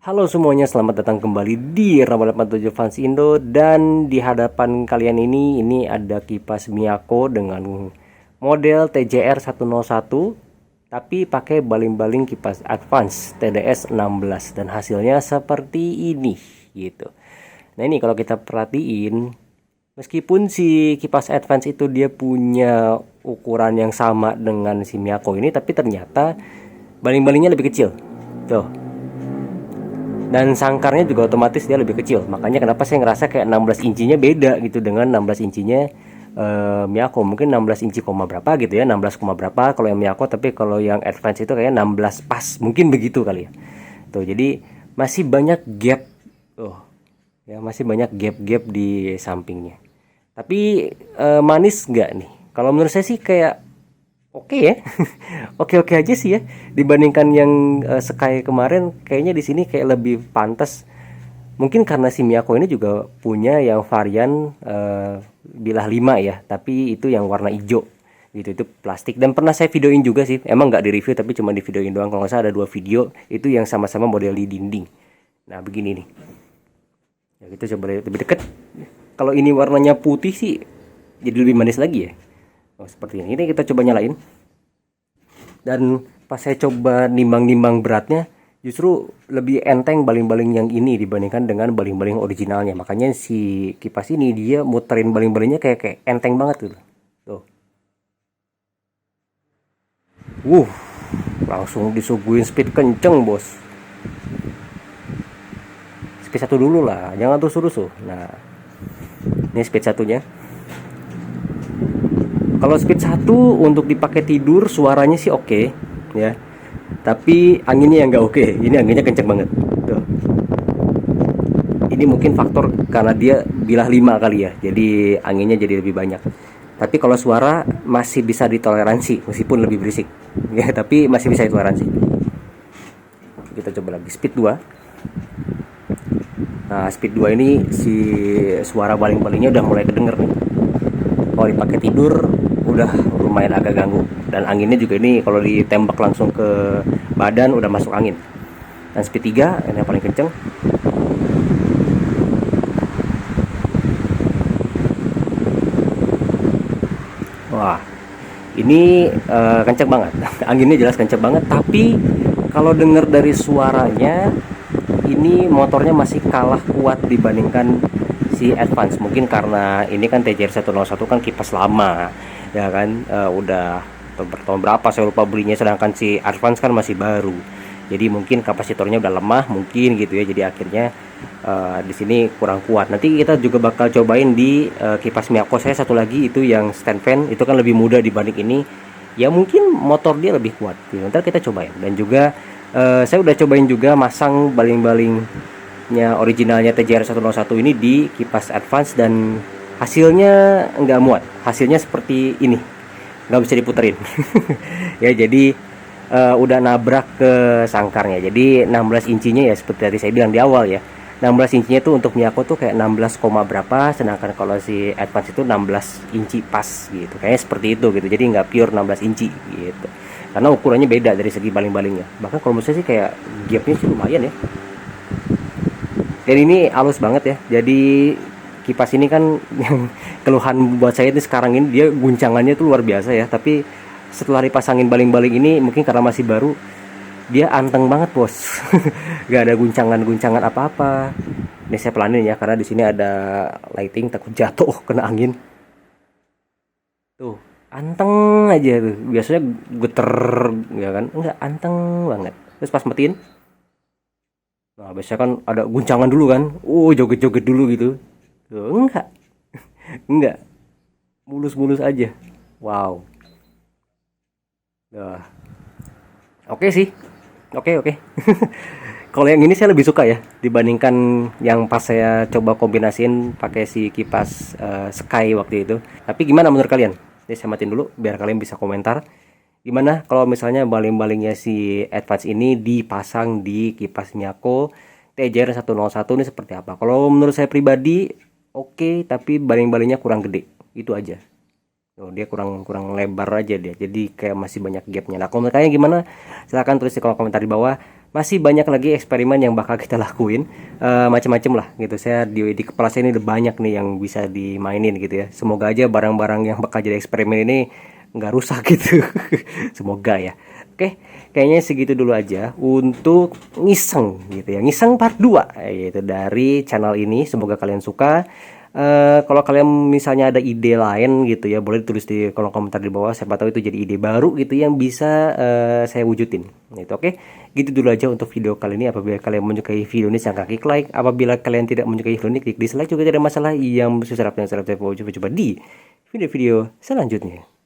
Halo semuanya, selamat datang kembali di Ramal 87 Fans Indo. Dan di hadapan kalian ini ada kipas Miyako dengan model TJR 101, tapi pakai baling-baling kipas Advance TDS 16 dan hasilnya seperti ini gitu. Nah, ini kalau kita perhatiin, meskipun si kipas Advance itu dia punya ukuran yang sama dengan si Miyako ini, tapi ternyata baling-balingnya lebih kecil. Tuh, dan sangkarnya juga otomatis dia lebih kecil. Makanya kenapa saya ngerasa kayak 16 incinya beda gitu dengan 16 incinya Miyako. Mungkin 16 inci koma berapa gitu ya, 16 koma berapa kalau yang Miyako, tapi kalau yang Advance itu kayak 16 pas, mungkin begitu kali ya. Tuh, jadi masih banyak gap. Tuh, ya masih banyak gap-gap di sampingnya. Tapi manis nggak nih? Kalau menurut saya sih kayak oke ya. Oke-oke aja sih ya. Dibandingkan yang Sky kemarin, kayaknya di sini kayak lebih pantas. Mungkin karena si Miyako ini juga punya yang varian bilah 5 ya, tapi itu yang warna hijau gitu, itu plastik. Dan pernah saya videoin juga sih, emang nggak di review tapi cuma di videoin doang. Kalau nggak salah ada 2 video itu yang sama-sama model di dinding. Nah begini nih, ya kita coba lihat lebih deket. Kalau ini warnanya putih sih jadi lebih manis lagi ya. Oh, seperti ini kita coba nyalain. Dan pas saya coba nimbang-nimbang beratnya, justru lebih enteng baling-baling yang ini dibandingkan dengan baling-baling originalnya. Makanya si kipas ini dia muterin baling-balingnya kayak enteng banget gitu. Tuh. Wuh, langsung disuguhin speed kenceng, bos. Speed satu dulu lah, jangan rusuh-rusuh. Nah, ini speed satunya. Kalau speed 1 untuk dipakai tidur suaranya sih oke ya. Tapi anginnya yang nggak oke. Ini anginnya kenceng banget. Tuh. Ini mungkin faktor karena dia bilah 5 kali ya. Jadi anginnya jadi lebih banyak. Tapi kalau suara masih bisa ditoleransi meskipun lebih berisik. Ya, tapi masih bisa ditoleransi. Kita coba lagi speed 2. Nah, speed 2 ini si suara baling-balingnya udah mulai kedenger nih. Kalau dipakai tidur udah lumayan agak ganggu, dan anginnya juga ini kalau ditembak langsung ke badan udah masuk angin. Dan speed 3 ini yang paling kenceng. Wah, ini kenceng banget. Anginnya jelas kenceng banget, tapi kalau denger dari suaranya ini motornya masih kalah kuat dibandingkan si Advance. Mungkin karena ini kan TJR 101 kan kipas lama ya kan, udah tahun berapa saya lupa belinya, sedangkan si Advance kan masih baru. Jadi mungkin kapasitornya udah lemah mungkin gitu ya. Jadi akhirnya di sini kurang kuat. Nanti kita juga bakal cobain di kipas Miyako saya satu lagi, itu yang stand fan, itu kan lebih mudah dibanding ini. Ya mungkin motor dia lebih kuat. Nanti kita cobain. Dan juga saya udah cobain juga masang baling-balingnya originalnya TJR 101 ini di kipas Advance, dan hasilnya nggak muat. Hasilnya seperti ini, nggak bisa diputerin. Ya jadi udah nabrak ke sangkarnya. Jadi 16 incinya ya seperti tadi saya bilang di awal ya, 16 incinya tuh untuk Miyako tuh kayak 16, berapa, sedangkan kalau si Advance itu 16 inci pas gitu, kayaknya seperti itu gitu. Jadi nggak pure 16 inci gitu, karena ukurannya beda dari segi baling-balingnya. Bahkan kalau menurut saya sih kayak gapnya sih lumayan ya. Dan ini halus banget ya. Jadi kipas ini kan yang keluhan buat saya ini sekarang ini, dia guncangannya tuh luar biasa ya. Tapi setelah dipasangin baling-baling ini, mungkin karena masih baru, dia anteng banget bos. Gak ada guncangan-guncangan apa-apa. Ini saya pelanin ya, karena di sini ada lighting, takut jatuh kena angin. Tuh, anteng aja tuh. Biasanya geter ya kan, enggak, anteng banget. Terus pas matiin, nah biasanya kan ada guncangan dulu kan, joget-joget dulu gitu. Tuh, enggak, mulus-mulus aja. Wow. Nah, oke sih, oke. Kalau yang ini saya lebih suka ya dibandingkan yang pas saya coba kombinasiin pakai si kipas Sky waktu itu. Tapi gimana menurut kalian? Ini saya matiin dulu biar kalian bisa komentar. Gimana kalau misalnya baling-balingnya si Advance ini dipasang di kipas Miyako TJR 101 ini seperti apa? Kalau menurut saya pribadi oke, tapi baling-balingnya kurang gede. Itu aja. Oh, dia kurang kurang lebar aja dia. Jadi kayak masih banyak gapnya. Nah, kalau menurut kalian gimana? Silahkan tulis di kolom komentar di bawah. masih banyak lagi eksperimen yang bakal kita lakuin, macam-macam lah gitu. Saya di kepala saya ini udah banyak nih yang bisa dimainin gitu ya. Semoga aja barang-barang yang bakal jadi eksperimen ini nggak rusak gitu. Semoga ya. Oke, kayaknya segitu dulu aja untuk ngiseng gitu ya. Ngiseng part 2 gitu dari channel ini. Semoga kalian suka. Kalau kalian misalnya ada ide lain gitu ya, boleh tulis di kolom komentar di bawah. Siapa tahu itu jadi ide baru gitu yang bisa saya wujudin. Gitu, oke. Gitu dulu aja untuk video kali ini. Apabila kalian menyukai video ini, jangan klik like. Apabila kalian tidak menyukai video ini, klik dislike juga tidak masalah. Yang susah yang coba di video-video selanjutnya.